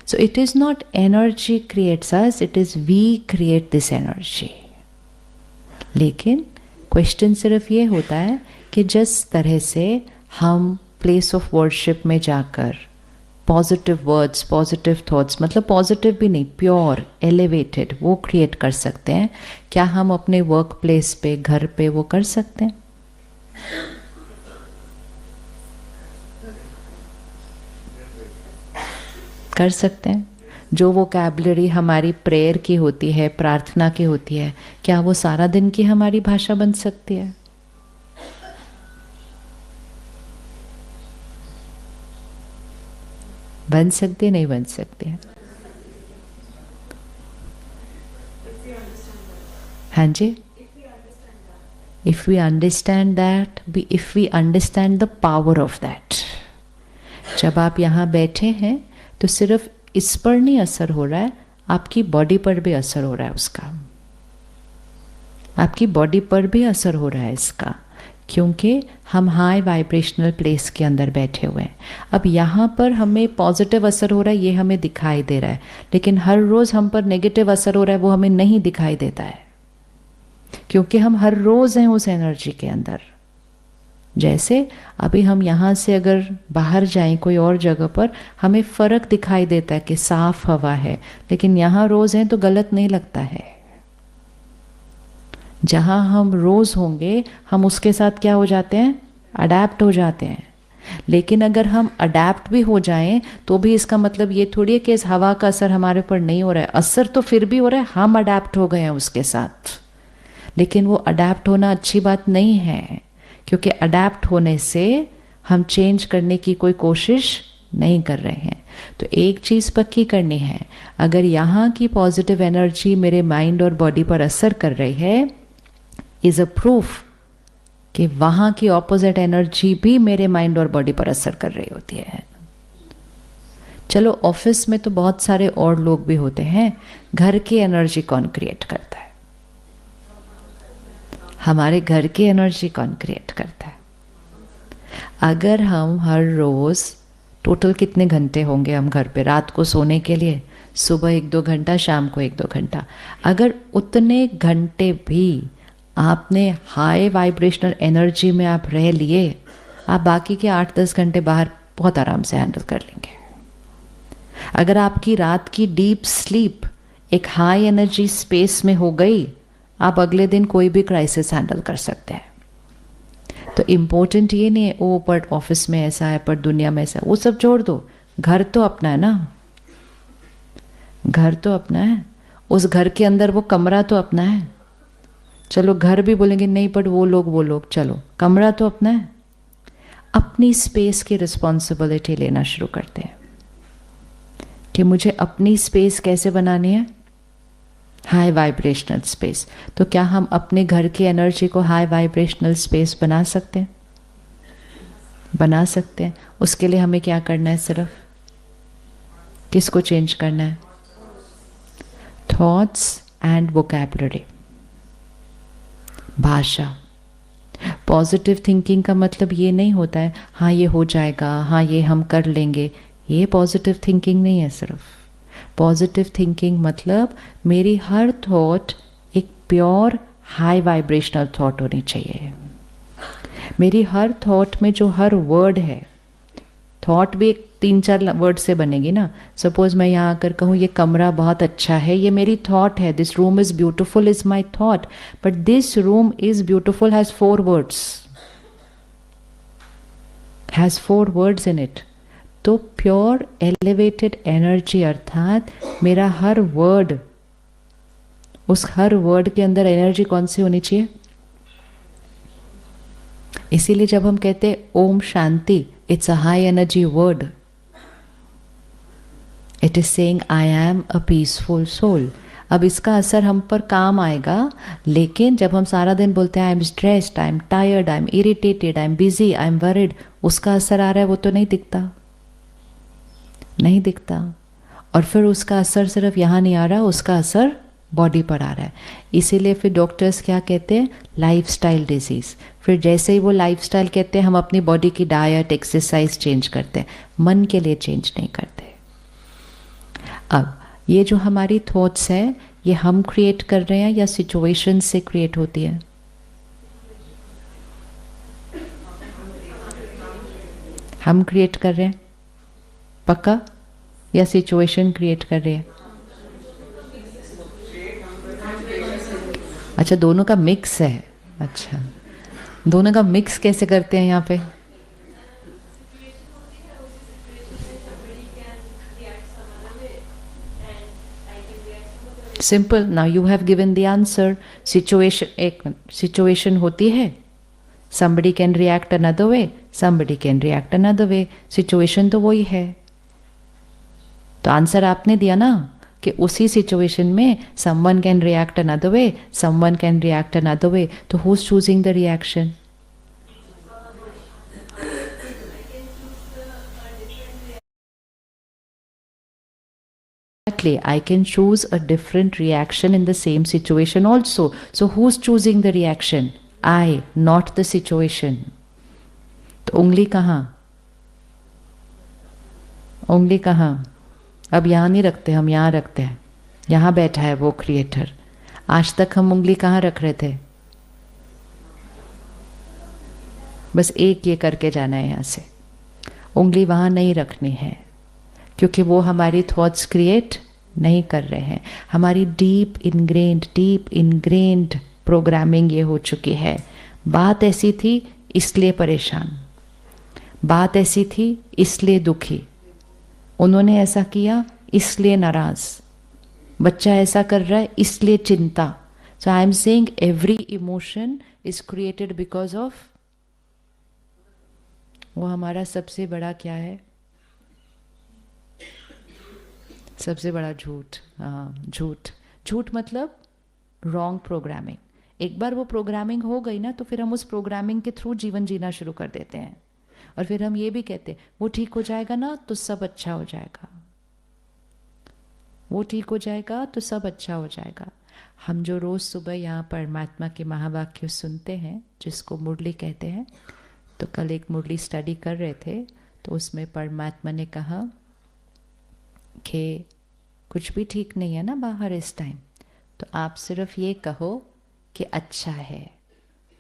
So it is not energy creates us, it is we create this energy. लेकिन question सिर्फ ये होता है कि जिस तरह से हम प्लेस ऑफ वर्शिप में जाकर पॉजिटिव वर्ड्स, पॉजिटिव थॉट्स, मतलब पॉजिटिव भी नहीं, प्योर, एलिवेटेड, वो क्रिएट कर सकते हैं, क्या हम अपने वर्क प्लेस पे, घर पे वो कर सकते हैं? कर सकते हैं। जो वोकैबुलरी हमारी प्रेयर की होती है, प्रार्थना की होती है, क्या वो सारा दिन की हमारी भाषा बन सकती है? बन सकती, नहीं बन सकती है? हाँ जी, if we understand that, if we understand the power of that. जब आप यहाँ बैठे हैं तो सिर्फ इस पर नहीं असर हो रहा है, आपकी बॉडी पर भी असर हो रहा है उसका, आपकी बॉडी पर भी असर हो रहा है इसका, क्योंकि हम हाई वाइब्रेशनल प्लेस के अंदर बैठे हुए हैं। अब यहाँ पर हमें पॉजिटिव असर हो रहा है, ये हमें दिखाई दे रहा है, लेकिन हर रोज़ हम पर नेगेटिव असर हो रहा है, वो हमें नहीं दिखाई देता है, क्योंकि हम हर रोज़ हैं उस एनर्जी के अंदर। जैसे अभी हम यहाँ से अगर बाहर जाएं कोई और जगह पर, हमें फ़र्क दिखाई देता है कि साफ हवा है, लेकिन यहाँ रोज़ हैं तो गलत नहीं लगता है। जहाँ हम रोज़ होंगे हम उसके साथ क्या हो जाते हैं? अडैप्ट हो जाते हैं। लेकिन अगर हम अडैप्ट भी हो जाएं तो भी इसका मतलब ये थोड़ी है कि इस हवा का असर हमारे ऊपर नहीं हो रहा है। असर तो फिर भी हो रहा है, हम अडैप्ट हो गए हैं उसके साथ, लेकिन वो अडैप्ट होना अच्छी बात नहीं है, क्योंकि अडैप्ट होने से हम चेंज करने की कोई कोशिश नहीं कर रहे हैं। तो एक चीज़ पक्की करनी है, अगर यहाँ की पॉजिटिव एनर्जी मेरे माइंड और बॉडी पर असर कर रही है, इज़ अ प्रूफ कि वहाँ की ऑपोजिट एनर्जी भी मेरे माइंड और बॉडी पर असर कर रही होती है। चलो ऑफिस में तो बहुत सारे और लोग भी होते हैं, घर की एनर्जी कौन क्रिएट करता है? हमारे घर की एनर्जी कौन क्रिएट करता है? अगर हम हर रोज़ टोटल कितने घंटे होंगे हम घर पे रात को सोने के लिए? सुबह 1-2 घंटा, शाम को 1-2 घंटा। अगर उतने घंटे भी आपने हाई वाइब्रेशनल एनर्जी में आप रह लिए, आप बाकी के 8-10 घंटे बाहर बहुत आराम से हैंडल कर लेंगे। अगर आपकी रात की डीप स्लीप एक हाई एनर्जी स्पेस में हो गई, आप अगले दिन कोई भी क्राइसिस हैंडल कर सकते हैं। तो इम्पोर्टेंट ये नहीं है ओ पर ऑफिस में ऐसा है, पर दुनिया में ऐसा है, वो सब छोड़ दो। घर तो अपना है ना, घर तो अपना है, उस घर के अंदर वो कमरा तो अपना है। चलो घर भी बोलेंगे नहीं पर वो लोग, चलो कमरा तो अपना है। अपनी स्पेस की रिस्पॉन्सिबिलिटी लेना शुरू करते हैं कि मुझे अपनी स्पेस कैसे बनानी है? High vibrational space. तो क्या हम अपने घर की एनर्जी को हाई वाइब्रेशनल स्पेस बना सकते हैं? बना सकते हैं। उसके लिए हमें क्या करना है? सिर्फ किसको चेंज करना है? थॉट्स एंड वोकैबुलरी, भाषा। पॉजिटिव थिंकिंग का मतलब ये नहीं होता है हाँ ये हो जाएगा, हाँ ये हम कर लेंगे, ये पॉजिटिव थिंकिंग नहीं है। सिर्फ पॉजिटिव थिंकिंग मतलब मेरी हर थॉट एक प्योर हाई वाइब्रेशनल थॉट होनी चाहिए। मेरी हर थॉट में जो हर वर्ड है, थॉट भी एक 3-4 वर्ड से बनेगी ना। सपोज मैं यहाँ आकर कहूँ ये कमरा बहुत अच्छा है, ये मेरी थॉट है। This room is beautiful is my thought, but this room is beautiful has 4 words, has 4 words in it. तो प्योर एलिवेटेड एनर्जी अर्थात मेरा हर वर्ड, उस हर वर्ड के अंदर एनर्जी कौन सी होनी चाहिए? इसीलिए जब हम कहते हैं ओम शांति, it's a high energy word. It is saying I am a peaceful soul. अब इसका असर हम पर काम आएगा, लेकिन जब हम सारा दिन बोलते हैं I am stressed, I am tired, I am irritated, I am busy, I am worried, उसका असर आ रहा है? वो तो नहीं दिखता, नहीं दिखता। और फिर उसका असर सिर्फ यहाँ नहीं आ रहा, उसका असर बॉडी पर आ रहा है। इसीलिए फिर डॉक्टर्स क्या कहते हैं? Lifestyle disease. फिर जैसे ही वो लाइफस्टाइल कहते हैं, हम अपनी बॉडी की डाइट, एक्सरसाइज चेंज करते हैं, मन के लिए चेंज नहीं करते। अब ये जो हमारी थॉट्स है ये हम क्रिएट कर रहे हैं या सिचुएशन से क्रिएट होती है? हम क्रिएट कर रहे हैं पक्का, या सिचुएशन क्रिएट कर रही है? अच्छा, दोनों का मिक्स है। अच्छा, दोनों का मिक्स कैसे करते हैं यहाँ पे? Simple, now you have given the answer. Situation, एक सिचुएशन होती है, somebody can react another way, somebody can react another way, situation तो वही है। तो आंसर आपने दिया ना कि उसी सिचुएशन में someone can react another way, someone can react another way, तो who's choosing the reaction? Exactly, I can choose a different reaction in the same situation also. So who's choosing the reaction? I, not the situation. तो उंगली कहाँ? उंगली कहाँ? अब यहाँ नहीं रखते, हम यहाँ रखते हैं। यहाँ बैठा है वो क्रिएटर। आज तक हम उंगली कहाँ रख रहे थे? बस एक ये करके जाना है यहाँ से। उंगली वहाँ नहीं रखनी है, क्योंकि वो हमारी थॉट्स क्रिएट नहीं कर रहे हैं। हमारी डीप इनग्रेन्ड प्रोग्रामिंग ये हो चुकी है। बात ऐसी थी इसलिए परेशान, बात ऐसी थी इसलिए दुखी, उन्होंने ऐसा किया इसलिए नाराज, बच्चा ऐसा कर रहा है इसलिए चिंता। So I am saying every emotion is created because of, वो हमारा सबसे बड़ा क्या है? सबसे बड़ा झूठ। हाँ, झूठ मतलब रॉन्ग प्रोग्रामिंग। एक बार वो प्रोग्रामिंग हो गई ना, तो फिर हम उस प्रोग्रामिंग के थ्रू जीवन जीना शुरू कर देते हैं। और फिर हम ये भी कहते हैं वो ठीक हो जाएगा ना तो सब अच्छा हो जाएगा, वो ठीक हो जाएगा तो सब अच्छा हो जाएगा। हम जो रोज़ सुबह यहाँ परमात्मा के महावाक्य सुनते हैं, जिसको मुरली कहते हैं, तो कल एक मुरली स्टडी कर रहे थे, तो उसमें परमात्मा ने कहा कि कुछ भी ठीक नहीं है ना बाहर इस टाइम, तो आप सिर्फ ये कहो कि अच्छा है,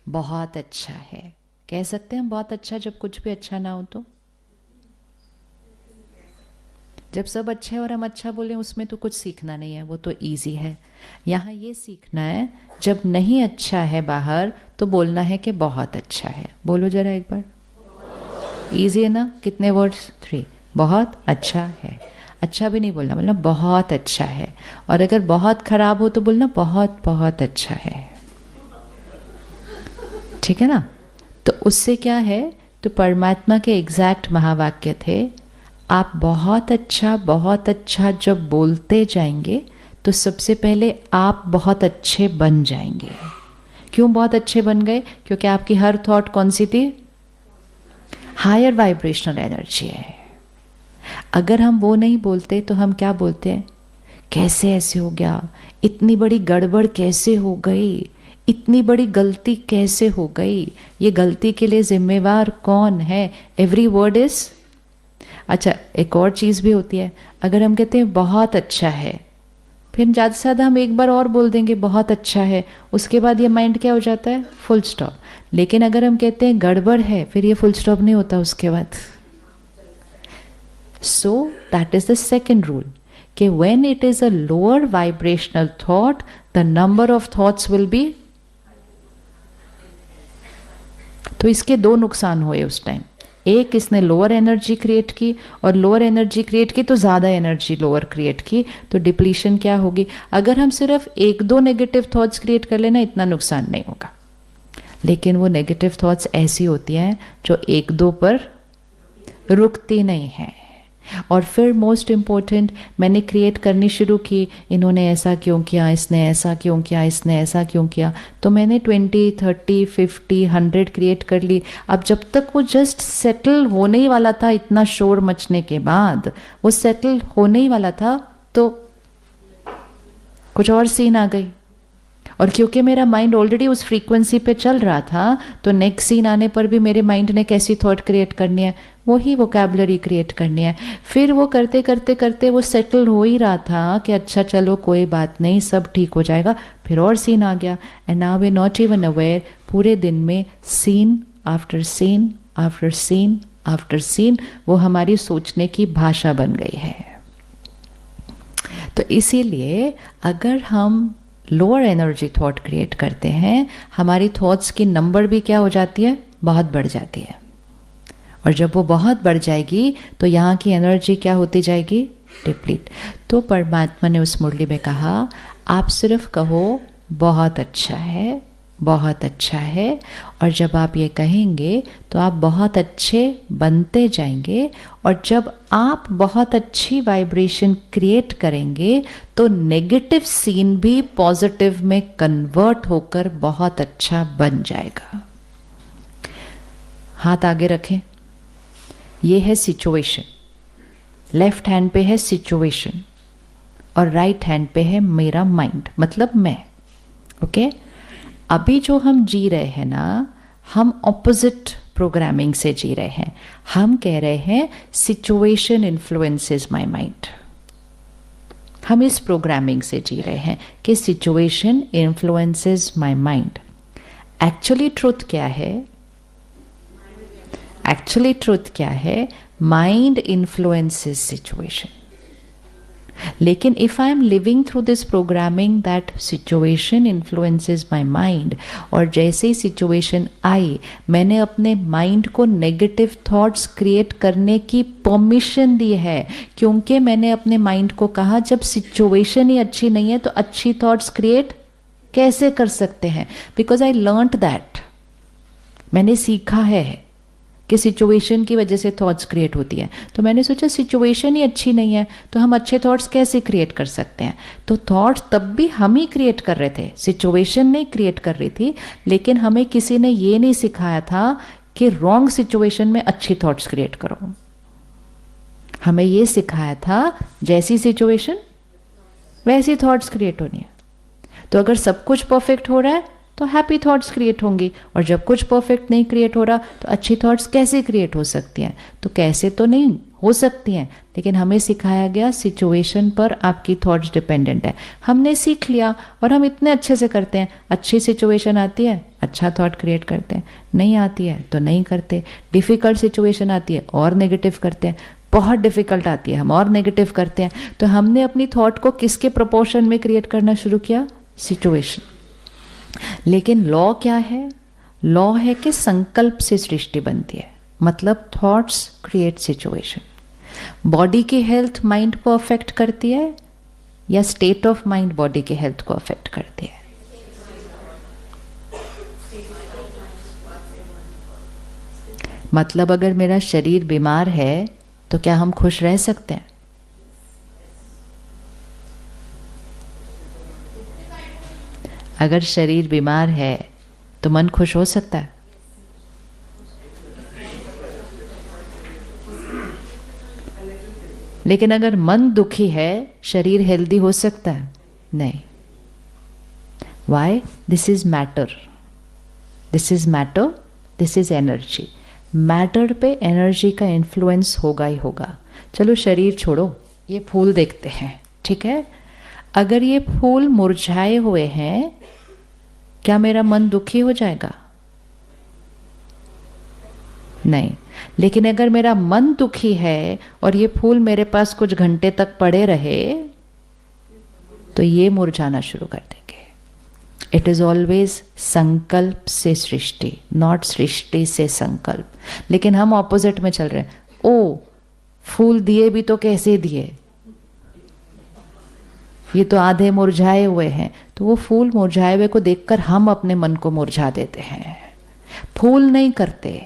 बहुत अच्छा है। कह सकते हैं हम बहुत अच्छा जब कुछ भी अच्छा ना हो? तो जब सब अच्छा है और हम अच्छा बोले, उसमें तो कुछ सीखना नहीं है, वो तो इजी है। यहाँ ये सीखना है जब नहीं अच्छा है बाहर तो बोलना है कि बहुत अच्छा है। बोलो जरा एक बार, इजी है ना? कितने वर्ड्स? 3। बहुत अच्छा है। अच्छा भी नहीं बोलना, बोलना बहुत अच्छा है। और अगर बहुत खराब हो तो बोलना बहुत बहुत अच्छा है। ठीक है ना? तो उससे क्या है, तो परमात्मा के एग्जैक्ट महावाक्य थे, आप बहुत अच्छा जब बोलते जाएंगे तो सबसे पहले आप बहुत अच्छे बन जाएंगे। क्यों बहुत अच्छे बन गए? क्योंकि आपकी हर थॉट कौन सी थी? हायर वाइब्रेशनल एनर्जी है। अगर हम वो नहीं बोलते तो हम क्या बोलते हैं? कैसे ऐसे हो गया, इतनी बड़ी गड़बड़ कैसे हो गई, इतनी बड़ी गलती कैसे हो गई, ये गलती के लिए जिम्मेवार कौन है? Every word is. अच्छा, एक और चीज़ भी होती है, अगर हम कहते हैं बहुत अच्छा है, फिर ज़्यादा से ज़्यादा हम एक बार और बोल देंगे बहुत अच्छा है, उसके बाद ये माइंड क्या हो जाता है? Full stop. लेकिन अगर हम कहते हैं गड़बड़ है, फिर ये फुल स्टॉप नहीं होता उसके बाद। So that is the second rule, कि when it is a lower vibrational thought, the number of thoughts will be। तो इसके दो नुकसान हुए उस टाइम। एक, इसने लोअर एनर्जी क्रिएट की, और लोअर एनर्जी क्रिएट की तो ज़्यादा एनर्जी लोअर क्रिएट की, तो डिप्लीशन क्या होगी? अगर हम सिर्फ 1-2 नेगेटिव थॉट्स क्रिएट कर लेना, इतना नुकसान नहीं होगा। लेकिन वो नेगेटिव थॉट्स ऐसी होती हैं जो 1-2 पर रुकती नहीं हैं। और फिर मोस्ट इम्पोर्टेंट, मैंने क्रिएट करनी शुरू की, इन्होंने ऐसा क्यों किया, इसने ऐसा क्यों किया, इसने ऐसा क्यों किया, तो मैंने 20, 30, 50, 100 क्रिएट कर ली। अब जब तक वो जस्ट सेटल होने ही वाला था, इतना शोर मचने के बाद वो सेटल होने ही वाला था, तो कुछ और सीन आ गई। और क्योंकि मेरा माइंड ऑलरेडी उस फ्रीक्वेंसी पे चल रहा था, तो नेक्स्ट सीन आने पर भी मेरे माइंड ने कैसी थॉट क्रिएट करनी है? वही वोकैबुलरी क्रिएट करनी है। फिर वो करते करते करते वो सेटल हो ही रहा था कि अच्छा चलो कोई बात नहीं, सब ठीक हो जाएगा। फिर और सीन आ गया, and now we not even aware, पूरे दिन में scene after scene after scene after scene वो हमारी सोचने की भाषा बन गई है। तो इसीलिए अगर हम लोअर एनर्जी थॉट क्रिएट करते हैं, हमारी थॉट्स की नंबर भी क्या हो जाती है, बहुत बढ़ जाती है। और जब वो बहुत बढ़ जाएगी तो यहाँ की एनर्जी क्या होती जाएगी, डिप्लीट। तो परमात्मा ने उस मुरली में कहा, आप सिर्फ कहो बहुत अच्छा है, बहुत अच्छा है, और जब आप ये कहेंगे तो आप बहुत अच्छे बनते जाएंगे। और जब आप बहुत अच्छी वाइब्रेशन क्रिएट करेंगे तो नेगेटिव सीन भी पॉजिटिव में कन्वर्ट होकर बहुत अच्छा बन जाएगा। हाथ आगे रखें, ये है सिचुएशन, लेफ्ट हैंड पे है सिचुएशन और राइट हैंड पे है मेरा माइंड, मतलब मैं। ओके अभी जो हम जी रहे हैं ना, हम ऑपोजिट प्रोग्रामिंग से जी रहे हैं। हम कह रहे हैं सिचुएशन इन्फ्लुएंसेस माय माइंड। हम इस प्रोग्रामिंग से जी रहे हैं कि situation influences my mind. Actually truth क्या है, एक्चुअली ट्रुथ क्या है, माइंड इन्फ्लुएंसेस सिचुएशन। लेकिन if I am living through this programming that situation influences my mind, और जैसे ही सिचुएशन आई मैंने अपने माइंड को नेगेटिव थॉट्स क्रिएट करने की परमिशन दी है, क्योंकि मैंने अपने माइंड को कहा जब सिचुएशन ही अच्छी नहीं है तो अच्छी थॉट्स क्रिएट कैसे कर सकते हैं। बिकॉज आई लर्नड दैट, मैंने सीखा है कि सिचुएशन की वजह से थॉट्स क्रिएट होती है। तो मैंने सोचा सिचुएशन ही अच्छी नहीं है तो हम अच्छे थॉट्स कैसे क्रिएट कर सकते हैं। तो थॉट्स तब भी हम ही क्रिएट कर रहे थे, सिचुएशन नहीं क्रिएट कर रही थी। लेकिन हमें किसी ने ये नहीं सिखाया था कि रॉन्ग सिचुएशन में अच्छी थॉट्स क्रिएट करो। हमें ये सिखाया था जैसी सिचुएशन वैसी थॉट्स क्रिएट होनी है। तो अगर सब कुछ परफेक्ट हो रहा है तो हैप्पी थॉट्स क्रिएट होंगी, और जब कुछ परफेक्ट नहीं क्रिएट हो रहा तो अच्छी थॉट्स कैसे क्रिएट हो सकती हैं। तो कैसे तो नहीं हो सकती हैं, लेकिन हमें सिखाया गया सिचुएशन पर आपकी थॉट्स डिपेंडेंट है। हमने सीख लिया और हम इतने अच्छे से करते हैं। अच्छी सिचुएशन आती है अच्छा थॉट क्रिएट करते हैं, नहीं आती है तो नहीं करते। डिफ़िकल्ट सिचुएशन आती है और नेगेटिव करते हैं, बहुत डिफ़िकल्ट आती है हम और नेगेटिव करते हैं। तो हमने अपनी थॉट को किसके प्रोपोर्शन में क्रिएट करना शुरू किया, सिचुएशन। लेकिन लॉ क्या है, लॉ है कि संकल्प से सृष्टि बनती है, मतलब थॉट्स क्रिएट सिचुएशन। बॉडी की हेल्थ माइंड को अफेक्ट करती है या स्टेट ऑफ माइंड बॉडी की हेल्थ को अफेक्ट करती है। मतलब अगर मेरा शरीर बीमार है तो क्या हम खुश रह सकते हैं? अगर शरीर बीमार है तो मन खुश हो सकता है? लेकिन अगर मन दुखी है शरीर हेल्दी हो सकता है? नहीं। Why? This is matter, this is matter, this is energy. Matter पे एनर्जी का इन्फ्लुएंस होगा ही होगा। चलो शरीर छोड़ो, ये फूल देखते हैं, ठीक है। अगर ये फूल मुरझाए हुए हैं क्या मेरा मन दुखी हो जाएगा? नहीं। लेकिन अगर मेरा मन दुखी है और ये फूल मेरे पास कुछ घंटे तक पड़े रहे तो ये मुरझाना शुरू कर देंगे। इट इज ऑलवेज संकल्प से सृष्टि, नॉट सृष्टि से संकल्प। लेकिन हम ऑपोजिट में चल रहे हैं। ओ फूल दिए भी तो कैसे दिए, ये तो आधे मुरझाए हुए हैं। तो वो फूल मुरझाए हुए को देखकर हम अपने मन को मुरझा देते हैं, फूल नहीं करते।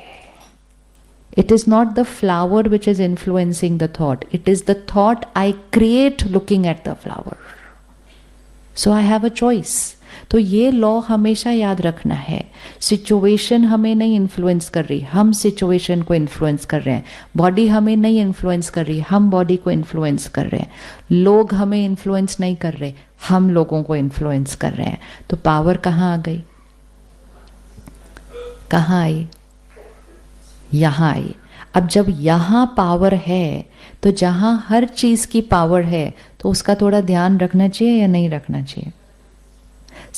It is not the flower which is influencing the thought, it is the thought I create looking at the flower. So I have a choice. तो ये लॉ हमेशा याद रखना है। सिचुएशन हमें नहीं इन्फ्लुएंस कर रही, हम सिचुएशन को इन्फ्लुएंस कर रहे हैं। बॉडी हमें नहीं इन्फ्लुएंस कर रही, हम बॉडी को इन्फ्लुएंस कर रहे हैं। लोग हमें इन्फ्लुएंस नहीं कर रहे, हम लोगों को इन्फ्लुएंस कर रहे हैं। तो पावर कहाँ आ गई, कहाँ आई? यहाँ आई। अब जब यहाँ पावर है तो जहाँ हर चीज़ की पावर है तो उसका थोड़ा ध्यान रखना चाहिए या नहीं रखना चाहिए?